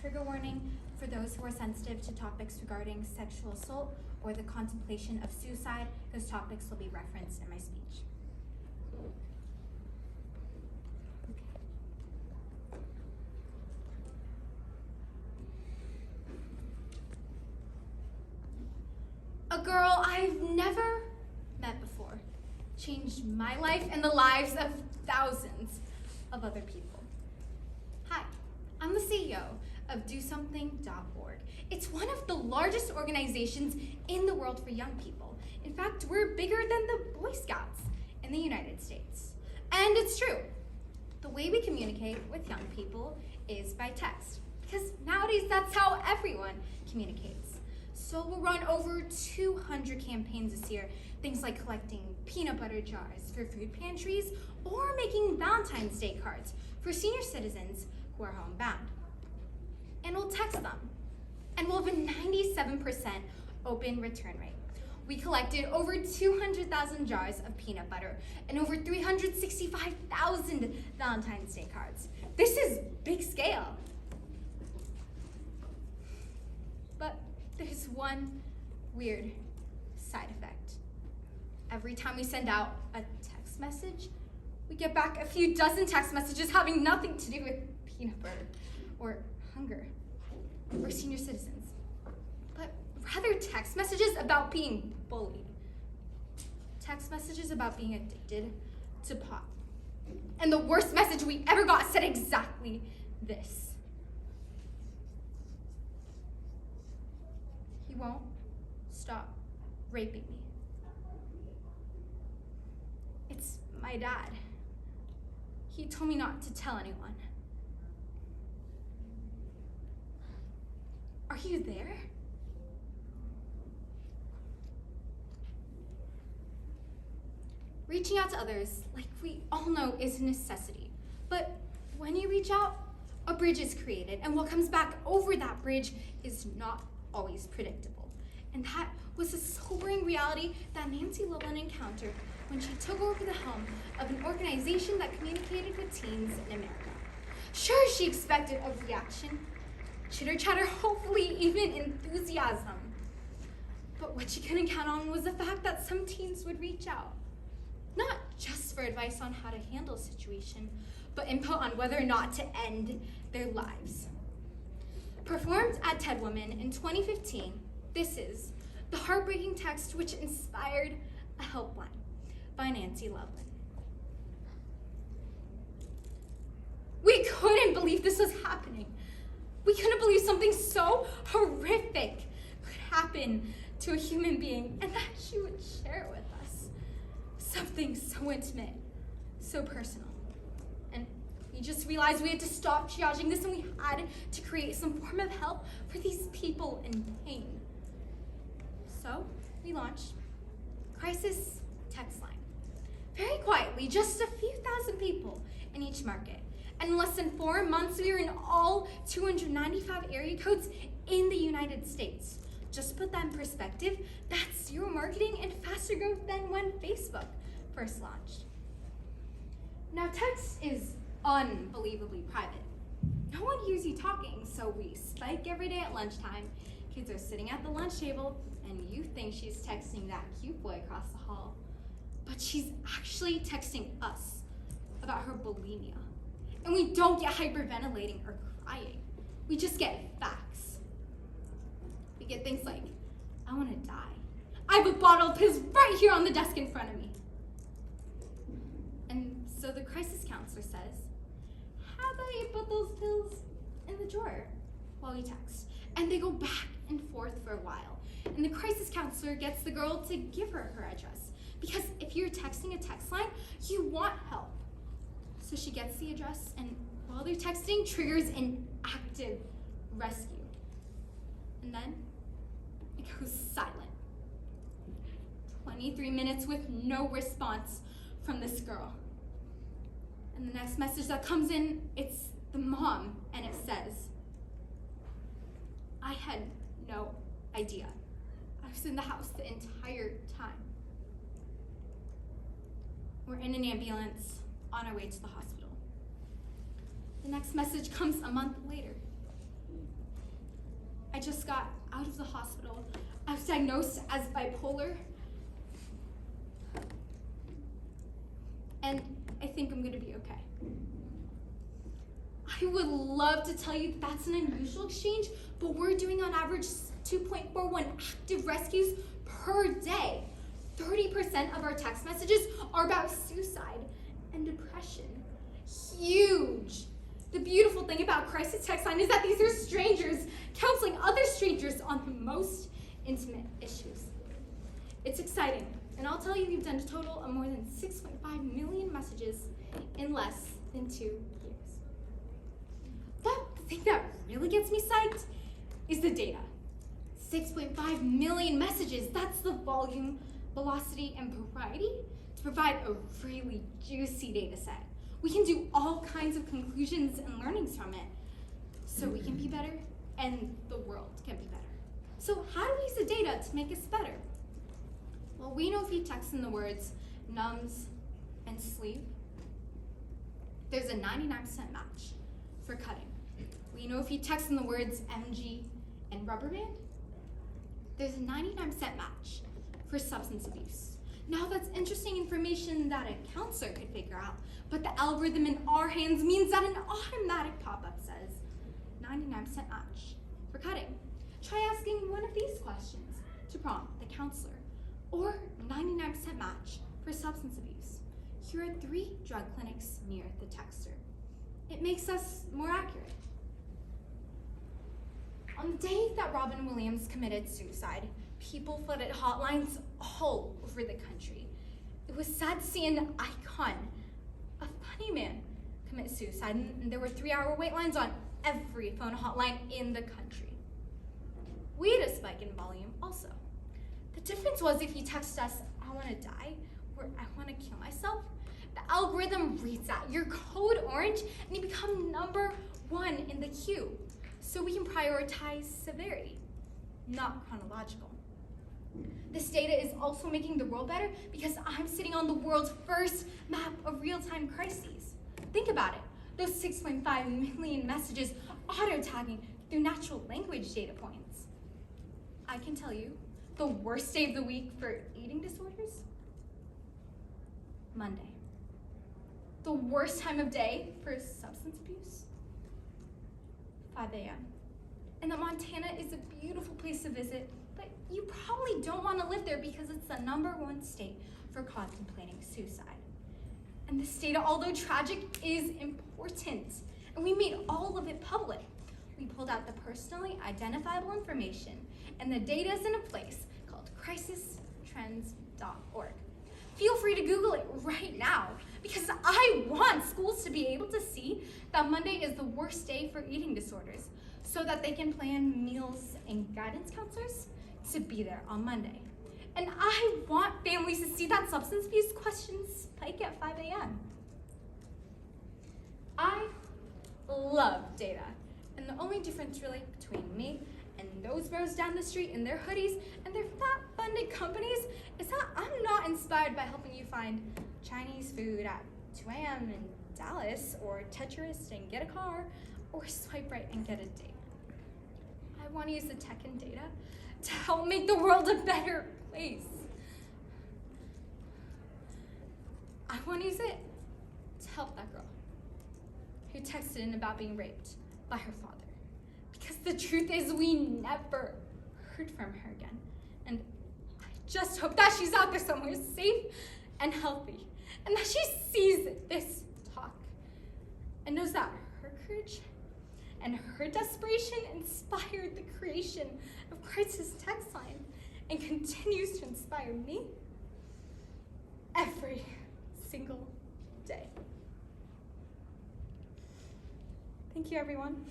trigger warning for those who are sensitive to topics regarding sexual assault or the contemplation of suicide. Those topics will be referenced in my speech. A girl I've never met before changed my life and the lives of thousands of other people. Hi, I'm the CEO of DoSomething.org. It's one of the largest organizations in the world for young people. In fact, we're bigger than the Boy Scouts in the United States. And it's true. The way we communicate with young people is by text, because nowadays that's how everyone communicates. So we'll run over 200 campaigns this year, things like collecting peanut butter jars for food pantries or making Valentine's Day cards for senior citizens who are homebound. And we'll text them, and we'll have a 97% open return rate. We collected over 200,000 jars of peanut butter and over 365,000 Valentine's Day cards. This is big scale. But there's one weird side effect. Every time we send out a text message, we get back a few dozen text messages having nothing to do with peanut butter or hunger or senior citizens, but rather text messages about being bullied. Text messages about being addicted to pot. And the worst message we ever got said exactly this: "He won't stop raping me." It's my dad. He told me not to tell anyone. Are you there? Reaching out to others, like we all know, is a necessity. But when you reach out, a bridge is created, and what comes back over that bridge is not always predictable. And that was a sobering reality that Nancy Loveland encountered when she took over the helm of an organization that communicated with teens in America. Sure, she expected a reaction, chitter chatter, hopefully even enthusiasm. But what she couldn't count on was the fact that some teens would reach out, not just for advice on how to handle a situation, but input on whether or not to end their lives. Performed at TED Women in 2015, this is the heartbreaking text which inspired a helpline by Nancy Loveland. We couldn't believe this was happening. We couldn't believe something so horrific could happen to a human being and that she would share it with us. Something so intimate, so personal. And we just realized we had to stop triaging this and we had to create some form of help for these people in pain. So we launched Crisis Text Line. Very quietly, just a few thousand people in each market. And in less than 4 months, we were in all 295 area codes in the United States. Just to put that in perspective, that's zero marketing and faster growth than when Facebook first launched. Now, text is unbelievably private. No one hears you talking, so we spike every day at lunchtime. Kids are sitting at the lunch table, and you think she's texting that cute boy across the hall. But she's actually texting us about her bulimia. And we don't get hyperventilating or crying. We just get facts. We get things like, "I want to die. I have a bottle of pills right here on the desk in front of me." And so the crisis counselor says, "How about you put those pills in the drawer while we text?" And they go back and forth for a while. And the crisis counselor gets the girl to give her address. Because if you're texting a text line, you want help. So she gets the address, and while they're texting, triggers an active rescue. And then it goes silent. 23 minutes with no response from this girl. And the next message that comes in, it's the mom, and it says, "I had no idea. I was in the house the entire time." We're in an ambulance on our way to the hospital. The next message comes a month later. just got out of the hospital. I was diagnosed as bipolar. And I think I'm gonna be okay. I would love to tell you that's an unusual exchange, but we're doing on average 2.41 active rescues per day. 30% of our text messages are about suicide and depression. Huge. The beautiful thing about Crisis Text Line is that these are strangers counseling other strangers on the most intimate issues. It's exciting, and I'll tell you we've done a total of more than 6.5 million messages in less than 2 years. But the thing that really gets me psyched is the data. 6.5 million messages, that's the volume, velocity, and variety to provide a really juicy data set. We can do all kinds of conclusions and learnings from it, so we can be better and the world can be better. So how do we use the data to make us better? Well, we know if you text in the words numbs and sleep, there's a 99% match for cutting. We know if you text in the words MG and rubber band, there's a 99% match for substance abuse. Now that's interesting information that a counselor could figure out, but the algorithm in our hands means that an automatic pop-up says 99% match for cutting. Try asking one of these questions to prompt the counselor, or 99% match for substance abuse. Here are 3 drug clinics near the texter. It makes us more accurate. On the day that Robin Williams committed suicide, people flooded hotlines all over the country. It was sad to see an icon, a funny man, commit suicide, and there were 3-hour wait lines on every phone hotline in the country. We had a spike in volume also. The difference was if you text us, I want to die, or I want to kill myself, the algorithm reads that. You're code orange, and you become number 1 in the queue. So we can prioritize severity, not chronological. This data is also making the world better because I'm sitting on the world's first map of real-time crises. Think about it. Those 6.5 million messages auto-tagging through natural language data points. I can tell you, the worst day of the week for eating disorders? Monday. The worst time of day for substance abuse? 5 a.m. And that Montana is a beautiful place to visit, but you probably don't want to live there because it's the #1 state for contemplating suicide. And this data, although tragic, is important. And we made all of it public. We pulled out the personally identifiable information, and the data is in a place called crisistrends.org. Feel free to Google it right now, because I want schools to be able to see that Monday is the worst day for eating disorders, so that they can plan meals and guidance counselors to be there on Monday. And I want families to see that substance abuse questions spike at 5 a.m. I love data, and the only difference really between me and those bros down the street in their hoodies and their fat-funded companies is that I'm not inspired by helping you find Chinese food at 2 a.m. in Dallas, or Tetris and get a car, or swipe right and get a date. I want to use the tech and data to help make the world a better place. I want to use it to help that girl who texted in about being raped by her father. Because the truth is, we never heard from her again. And I just hope that she's out there somewhere safe and healthy, and that she sees this talk and knows that her courage and her desperation inspired the creation of Crisis Text Line and continues to inspire me every single day. Thank you, everyone.